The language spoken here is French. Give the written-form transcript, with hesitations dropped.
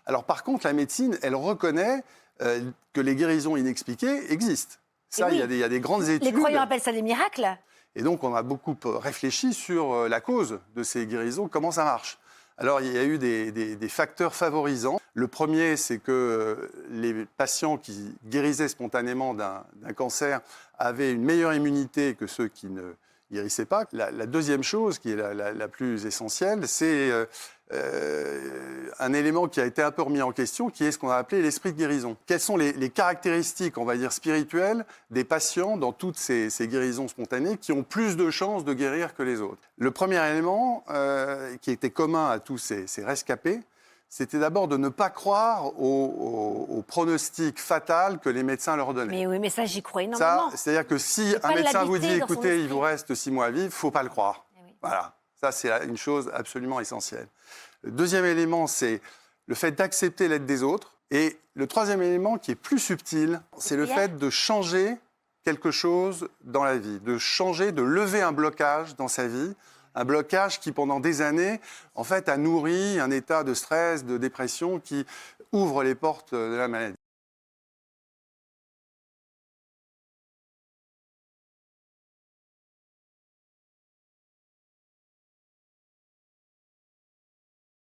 Alors par contre, la médecine, elle reconnaît que les guérisons inexpliquées existent. Ça, oui. il y a des grandes études. Les croyants appellent ça des miracles. Et donc, on a beaucoup réfléchi sur la cause de ces guérisons, comment ça marche. Alors, il y a eu des facteurs favorisants. Le premier, c'est que les patients qui guérissaient spontanément d'un cancer avaient une meilleure immunité que ceux qui ne guérissaient pas. La deuxième chose, qui est la plus essentielle, c'est un élément qui a été un peu remis en question, qui est ce qu'on a appelé l'esprit de guérison. Quelles sont les caractéristiques, on va dire, spirituelles des patients dans toutes ces guérisons spontanées qui ont plus de chances de guérir que les autres? Le premier élément qui était commun à tous ces rescapés, c'était d'abord de ne pas croire au pronostic fatal que les médecins leur donnaient. Mais oui, mais ça, j'y crois énormément. C'est-à-dire que si un médecin vous dit, écoutez, il vous reste 6 mois à vivre, il ne faut pas le croire. Oui. Voilà, ça c'est une chose absolument essentielle. Le deuxième élément, c'est le fait d'accepter l'aide des autres. Et le troisième élément, qui est plus subtil, c'est le fait de changer quelque chose dans la vie, de changer, de lever un blocage dans sa vie, un blocage qui, pendant des années, en fait, a nourri un état de stress, de dépression qui ouvre les portes de la maladie.